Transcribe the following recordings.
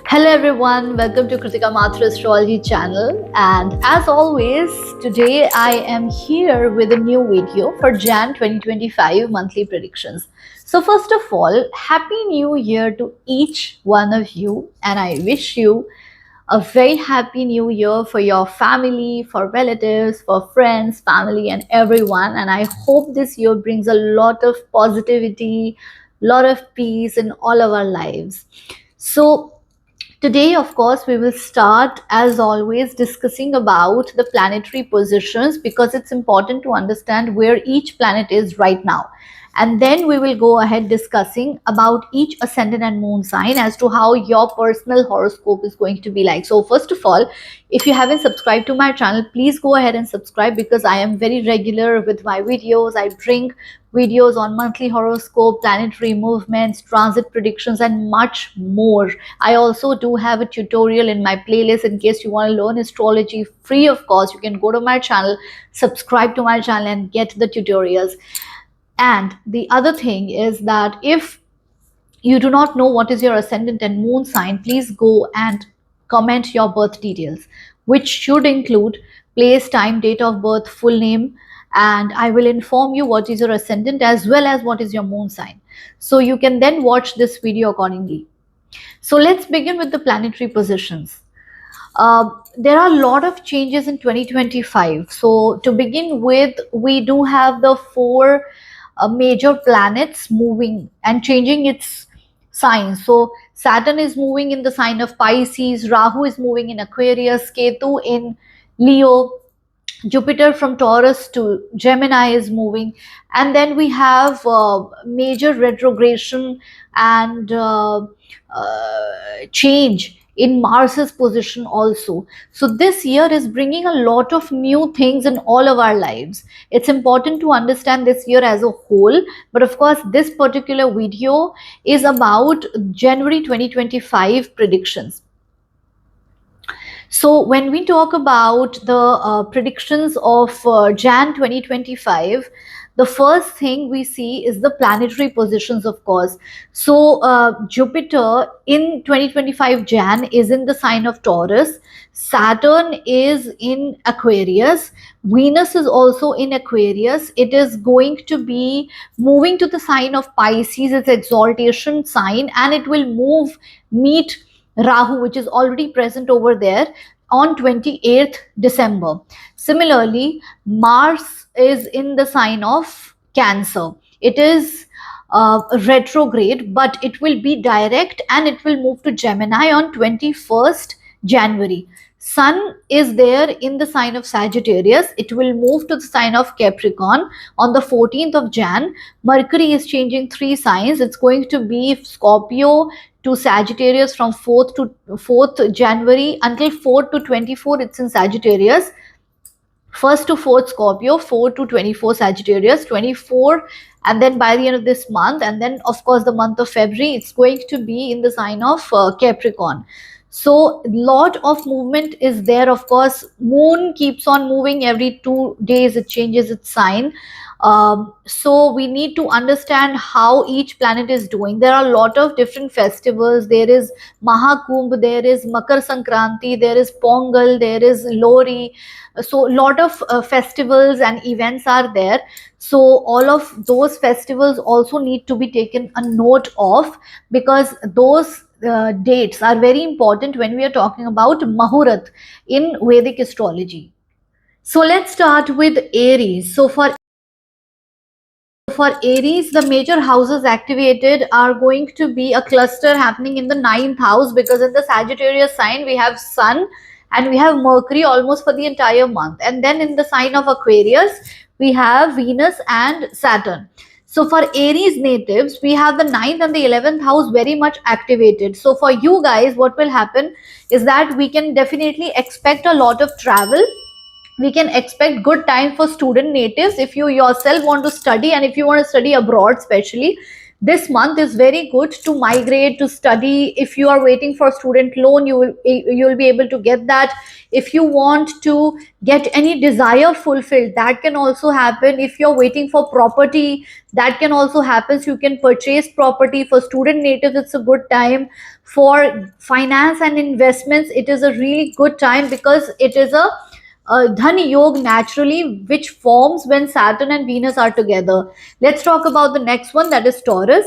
Hello everyone, welcome to Kritika Mathur Astrology channel, and as always today I am here with a new video for Jan 2025 monthly predictions. So first of all, happy new year to each one of you, and I wish you a very happy new year for your family, for relatives, for friends, family and everyone, and I hope this year brings a lot of positivity, lot of peace in all of our lives. So today, of course, we will start as always discussing about the planetary positions because it's important to understand where each planet is right now. And then we will go ahead discussing about each ascendant and moon sign as to how your personal horoscope is going to be like. So first of all, if you haven't subscribed to my channel, please go ahead and subscribe because I am very regular with my videos. I bring videos on monthly horoscope, planetary movements, transit predictions, and much more. I also do have a tutorial in my playlist in case you want to learn astrology free, of course. You can go to my channel, subscribe to my channel, and get the tutorials. And the other thing is that if you do not know what is your ascendant and moon sign, please go and comment your birth details, which should include place, time, date of birth, full name, and I will inform you what is your ascendant as well as what is your moon sign. So you can then watch this video accordingly. So let's begin with the planetary positions. There are a lot of changes in 2025. So to begin with, we do have the four major planets moving and changing its sign. So Saturn is moving in the sign of Pisces, Rahu is moving in Aquarius, Ketu in Leo, Jupiter from Taurus to Gemini is moving, and then we have major retrogression and change in Mars's position also. So this year is bringing a lot of new things in all of our lives. It's important to understand this year as a whole, but of course this particular video is about January 2025 predictions. So when we talk about the predictions of Jan 2025, the first thing we see is the planetary positions, of course. So Jupiter in 2025 Jan is in the sign of Taurus. Saturn is in Aquarius. Venus is also in Aquarius. It is going to be moving to the sign of Pisces, its exaltation sign, and it will meet Rahu, which is already present over there on 28th December. Similarly, Mars is in the sign of Cancer. It is retrograde, but it will be direct and it will move to Gemini on 21st January. Sun is there in the sign of Sagittarius. It will move to the sign of Capricorn on the 14th of Jan. Mercury is changing three signs. It's going to be Scorpio to Sagittarius from 4th January until 4th to 24th. It's in Sagittarius. 1st to 4th Scorpio, 4 to 24 Sagittarius, 24, and then by the end of this month, and then of course the month of February, it's going to be in the sign of Capricorn. So lot of movement is there. Of course, moon keeps on moving every 2 days, it changes its sign. So we need to understand how each planet is doing. There are a lot of different festivals. There is Mahakumbh, there is Makar Sankranti, there is Pongal, there is Lori. So a lot of festivals and events are there. So all of those festivals also need to be taken a note of because those dates are very important when we are talking about Mahurat in Vedic astrology. So let's start with Aries. So for Aries, the major houses activated are going to be a cluster happening in the 9th house because in the Sagittarius sign we have Sun and we have Mercury almost for the entire month, and then in the sign of Aquarius we have Venus and Saturn. So for Aries natives, we have the 9th and the 11th house very much activated. So for you guys, what will happen is that we can definitely expect a lot of travel. We can expect good time for student natives if you yourself want to study, and if you want to study abroad especially, This month is very good to migrate, to study. If you are waiting for student loan, you will be able to get that. If you want to get any desire fulfilled, that can also happen. If you're waiting for property, that can also happen. So you can purchase property. For student natives, it's a good time. For finance and investments, it is a really good time because it is a Dhani Yog naturally, which forms when Saturn and Venus are together. Let's talk about the next one, that is Taurus.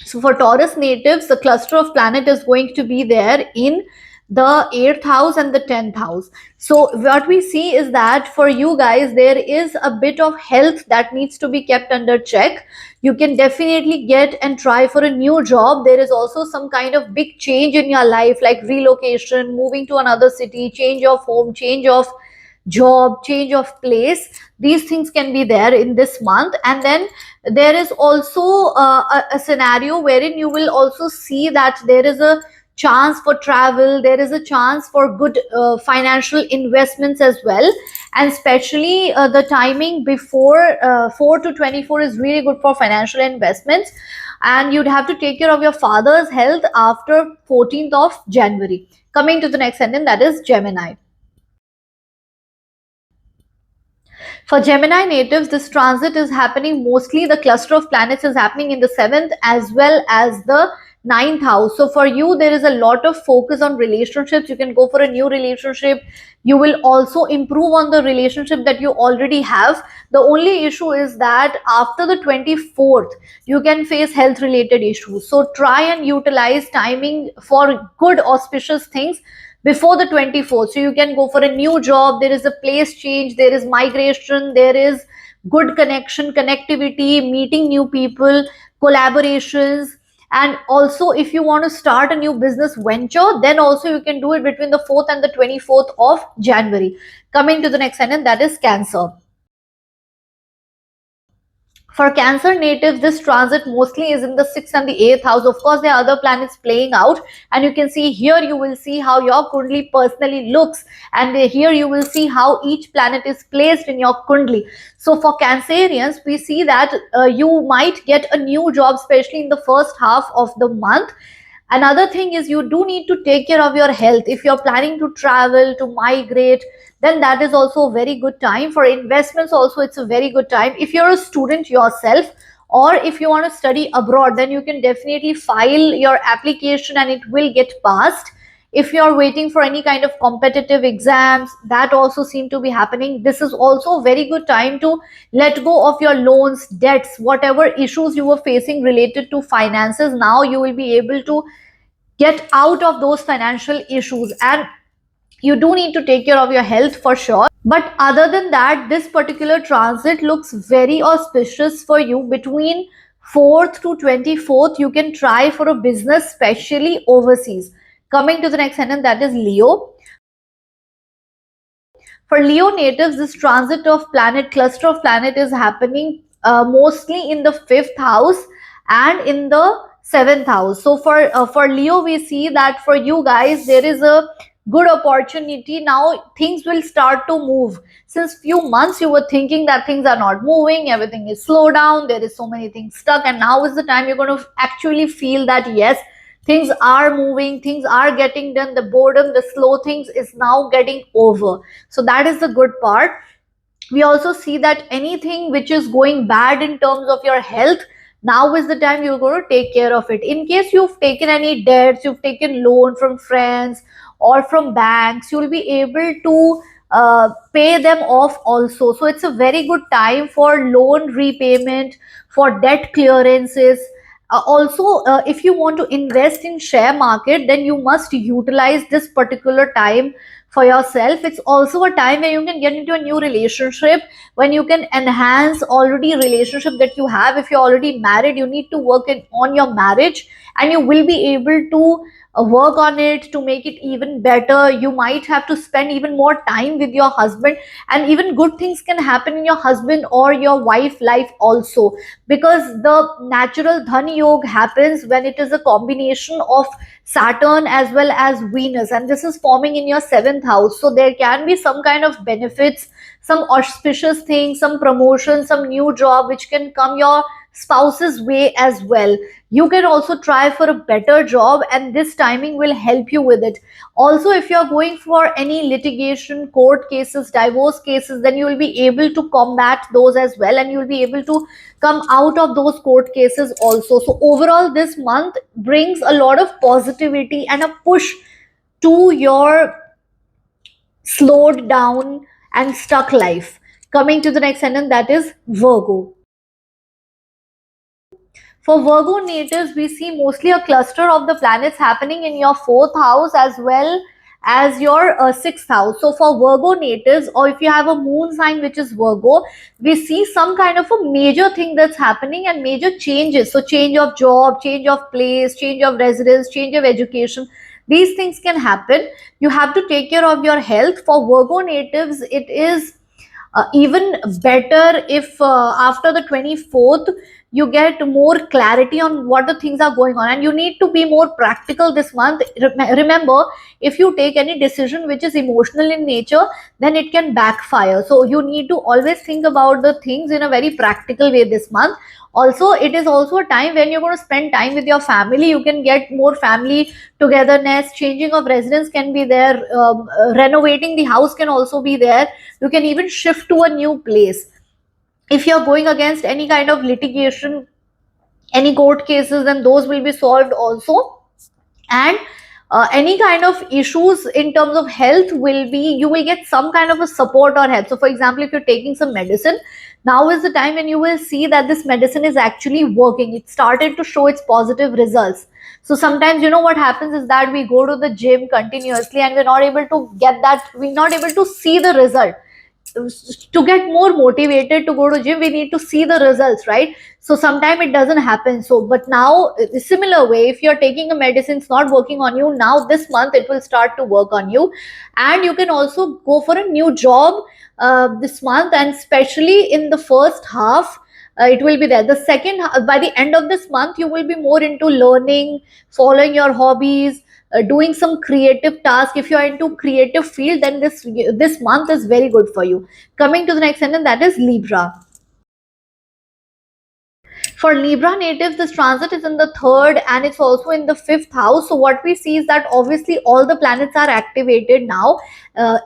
So for Taurus natives, the cluster of planet is going to be there in the 8th house and the 10th house. So what we see is that for you guys, there is a bit of health that needs to be kept under check. You can definitely get and try for a new job. There is also some kind of big change in your life, like relocation, moving to another city, change of home, change of job, change of place. These things can be there in this month. And then there is also a scenario wherein you will also see that there is a chance for travel, there is a chance for good financial investments as well. And especially the timing before 4 to 24 is really good for financial investments. And you'd have to take care of your father's health after 14th of January. Coming to the next sentence, that is Gemini. For Gemini natives, this transit is happening mostly, the cluster of planets is happening in the 7th as well as the 9th house. So for you, there is a lot of focus on relationships. You can go for a new relationship. You will also improve on the relationship that you already have. The only issue is that after the 24th, you can face health related issues. So try and utilize timing for good auspicious things before the 24th. So you can go for a new job, there is a place change, there is migration, there is good connection, connectivity, meeting new people, collaborations. And also if you want to start a new business venture, then also you can do it between the 4th and the 24th of January. Coming to the next sentence, that is Cancer. For Cancer natives, this transit mostly is in the 6th and the 8th house. Of course, there are other planets playing out, and you can see here, you will see how your Kundli personally looks, and here you will see how each planet is placed in your Kundli. So for Cancerians, we see that you might get a new job, especially in the first half of the month. Another thing is you do need to take care of your health. If you're planning to travel, to migrate, then that is also a very good time. For investments also, it's a very good time. If you're a student yourself, or if you want to study abroad, then you can definitely file your application and it will get passed. If you're waiting for any kind of competitive exams, that also seem to be happening. This is also a very good time to let go of your loans, debts, whatever issues you were facing related to finances. Now you will be able to get out of those financial issues. And you do need to take care of your health for sure. But other than that, this particular transit looks very auspicious for you. Between 4th to 24th, you can try for a business, especially overseas. Coming to the next sentence, that is Leo. For Leo natives, this transit of planet, cluster of planet is happening mostly in the 5th house and in the 7th house. So for Leo, we see that for you guys, there is a good opportunity. Now things will start to move. Since few months you were thinking that things are not moving, everything is slow down, there is so many things stuck, and now is the time you're going to actually feel that yes, things are moving, things are getting done, the boredom, the slow things is now getting over. So that is the good part. We also see that anything which is going bad in terms of your health, now is the time you're going to take care of it. In case you've taken any debts, you've taken loan from friends or from banks, you'll be able to pay them off also. So it's a very good time for loan repayment, for debt clearances. Also, if you want to invest in share market, then you must utilize this particular time for yourself. It's also a time where you can get into a new relationship, when you can enhance already relationship that you have. If you're already married, you need to work on your marriage, and you will be able to work on it to make it even better. You might have to spend even more time with your husband, and even good things can happen in your husband or your wife life also, because the natural dhan yoga happens when it is a combination of Saturn as well as Venus, and this is forming in your seventh house. So there can be some kind of benefits, some auspicious things, some promotion, some new job which can come your spouse's way as well. You can also try for a better job, and this timing will help you with it. Also, if you are going for any litigation, court cases, divorce cases, then you will be able to combat those as well, and you will be able to come out of those court cases also. So overall, this month brings a lot of positivity and a push to your slowed down and stuck life. Coming to the next sentence, that is Virgo. For Virgo natives, we see mostly a cluster of the planets happening in your fourth house as well as your sixth house. So for Virgo natives, or if you have a moon sign which is Virgo, we see some kind of a major thing that's happening and major changes. So change of job, change of place, change of residence, change of education. These things can happen. You have to take care of your health. For Virgo natives, it is even better if after the 24th you get more clarity on what the things are going on, and you need to be more practical this month. Remember, if you take any decision which is emotional in nature, then it can backfire. So you need to always think about the things in a very practical way this month. Also, it is also a time when you're going to spend time with your family. You can get more family togetherness. Changing of residence can be there. Renovating the house can also be there. You can even shift to a new place. If you're going against any kind of litigation, any court cases, then those will be solved also. And any kind of issues in terms of health will be, you will get some kind of a support or help. So for example, if you're taking some medicine, now is the time when you will see that this medicine is actually working. It started to show its positive results. So sometimes, you know, what happens is that we go to the gym continuously and we're not able to get that, we're not able to see the result. To get more motivated to go to gym, we need to see the results, right? So sometimes it doesn't happen. So but now, similar way, if you're taking a medicine, it's not working on you, now this month it will start to work on you. And you can also go for a new job this month, and especially in the first half, it will be there. The second, by the end of this month, you will be more into learning, following your hobbies, doing some creative task. If you are into creative field, then this month is very good for you. Coming to the next sentence, that is Libra. For Libra natives, this transit is in the third and it's also in the fifth house. So what we see is that obviously all the planets are activated now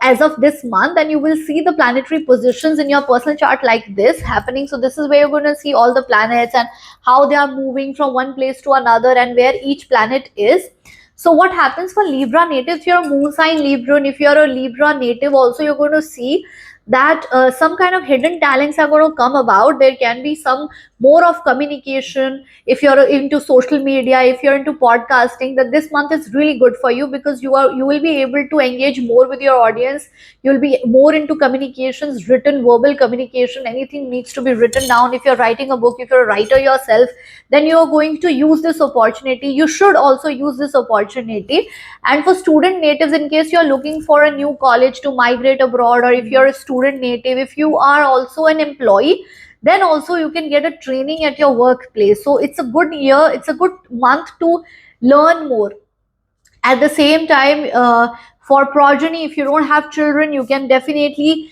as of this month, and you will see the planetary positions in your personal chart like this happening. So this is where you're going to see all the planets and how they are moving from one place to another and where each planet is. So what happens for Libra natives, if you're a moon sign Libra, and if you're a Libra native also, you're going to see that some kind of hidden talents are going to come about. There can be some more of communication. If you're into social media, if you're into podcasting, that this month is really good for you, because you will be able to engage more with your audience. You'll be more into communications, written, verbal communication. Anything needs to be written down. If you're writing a book, if you're a writer yourself, then you're going to use this opportunity. You should also use this opportunity. And for student natives, in case you're looking for a new college to migrate abroad, or if you're a student native, if you are also an employee, then also you can get a training at your workplace. So it's a good year, it's a good month to learn more. At the same time, for progeny, if you don't have children, you can definitely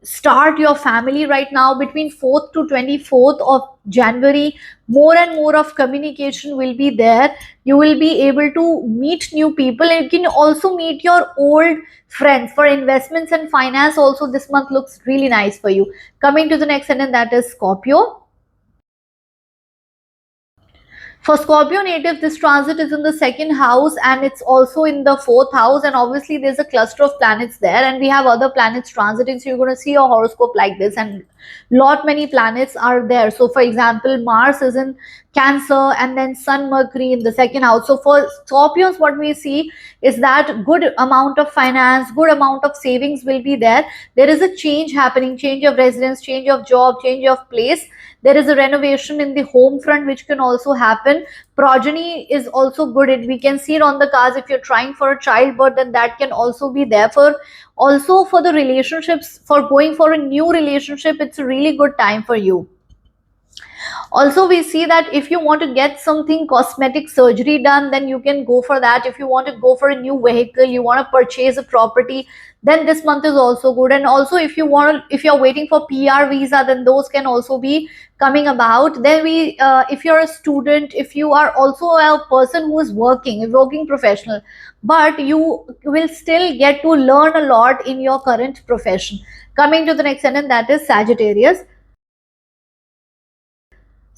start your family right now. Between 4th to 24th of January, more and more of communication will be there. You will be able to meet new people, and you can also meet your old friends. For investments and finance also, this month looks really nice for you. Coming to the next sentence, that is Scorpio. For Scorpio native, this transit is in the second house and it's also in the fourth house. And obviously, there's a cluster of planets there, and we have other planets transiting. So you're going to see a horoscope like this, and lot many planets are there. So, for example, Mars is in Cancer, and then Sun, Mercury in the second house. So for Scorpions, what we see is that good amount of finance, good amount of savings will be there. There is a change happening, change of residence, change of job, change of place. There is a renovation in the home front which can also happen. children. Progeny is also good. We can see it on the cards. If you're trying for a childbirth, then that can also be there. For also for the relationships, for going for a new relationship, it's a really good time for you. Also, we see that if you want to get something cosmetic surgery done, then you can go for that. If you want to go for a new vehicle, you want to purchase a property, then this month is also good. And also, if if you're waiting for PR visa, then those can also be coming about. Then if you're a student, if you are also a person who is working, a working professional, but you will still get to learn a lot in your current profession. Coming to the next sentence, that is Sagittarius.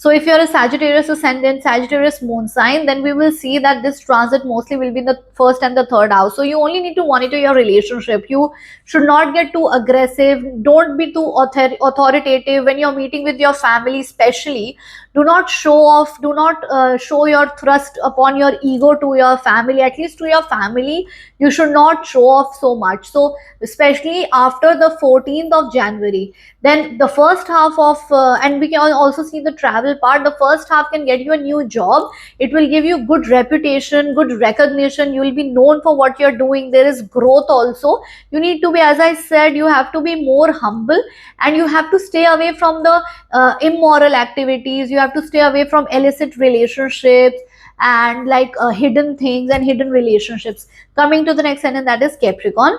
So if you're a Sagittarius ascendant, Sagittarius moon sign, then we will see that this transit mostly will be in the first and the third house. So you only need to monitor your relationship. You should not get too aggressive. Don't be too authoritative when you're meeting with your family, especially. Do not show off. Do not show your thrust upon your ego to your family. At least to your family, you should not show off so much. So especially after the 14th of January, then the first half of and we can also see the travel part. The first half can get you a new job. It will give you good reputation, good recognition. You will be known for what you're doing. There is growth also. You need to be, as I said, you have to be more humble, and you have to stay away from the immoral activities. You have to stay away from illicit relationships and like hidden things and hidden relationships. Coming to the next sentence, that is Capricorn.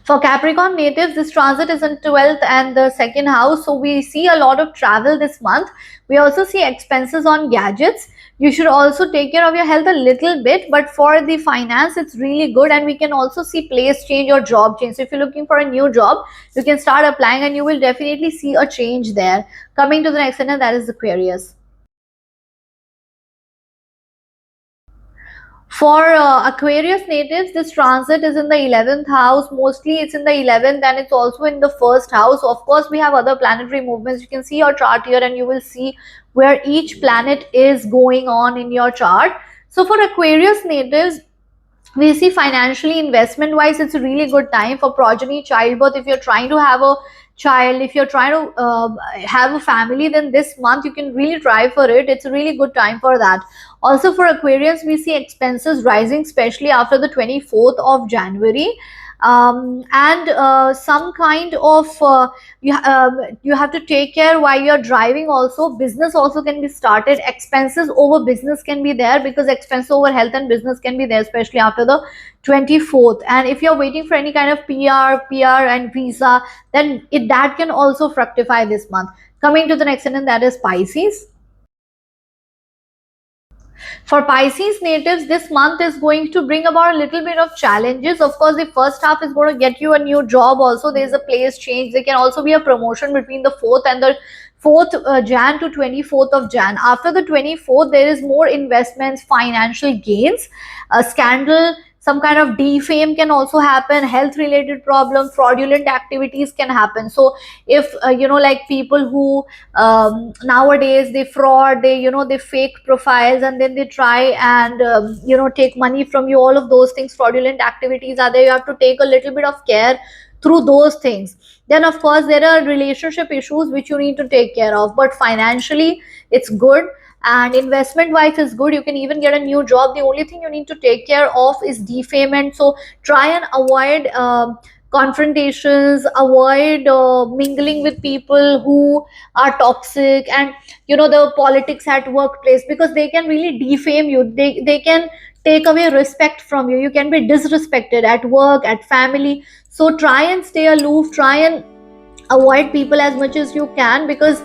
For Capricorn natives, this transit is in 12th and the second house. So we see a lot of travel this month. We also see expenses on gadgets. You should also take care of your health a little bit, but for the finance, it's really good. And we can also see place change or job change. So if you're looking for a new job, you can start applying and you will definitely see a change there. Coming to the next sentence, that is Aquarius. For Aquarius natives, this transit is in the 11th house. Mostly it's in the 11th and it's also in the first house. Of course, we have other planetary movements. You can see your chart here and you will see where each planet is going on in your chart. So for Aquarius natives, we see financially, investment wise, it's a really good time. For progeny, childbirth, if you're trying to have a child, if you're trying to have a family, then this month you can really try for it. It's a really good time for that. Also for Aquarians, we see expenses rising, especially after the 24th of January. And some kind of you have to take care while you're driving. Also, business also can be started. Expenses over business can be there, because expense over health and business can be there, especially after the 24th. And if you're waiting for any kind of PR and visa, then that can also fructify this month. Coming to the next sentence, that is Pisces. For Pisces natives, this month is going to bring about a little bit of challenges. Of course, the first half is going to get you a new job. Also, there is a place change. There can also be a promotion between the 4th and the 4th Jan to 24th of Jan. After the 24th, there is more investments, financial gains, a scandal, some kind of defame can also happen, health related problem, fraudulent activities can happen. So if like people who nowadays they fraud, they fake profiles and then they try and take money from you, all of those things, fraudulent activities are there. You have to take a little bit of care through those things. Then of course there are relationship issues which you need to take care of, but financially it's good. And investment wise is good. You can even get a new job. The only thing you need to take care of is defamation. So try and avoid confrontations, avoid mingling with people who are toxic, and the politics at workplace, because they can really defame you. They can take away respect from you. You can be disrespected at work, at family. So try and stay aloof, try and avoid people as much as you can, because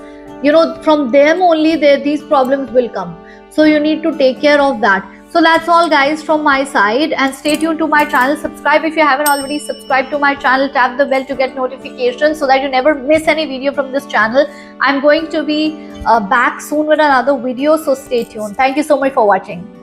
from them only these problems will come. So you need to take care of that. So that's all guys from my side, and stay tuned to my channel. Subscribe if you haven't already subscribed to my channel. Tap the bell to get notifications so that you never miss any video from this channel. I'm going to be back soon with another video, so stay tuned. Thank you so much for watching.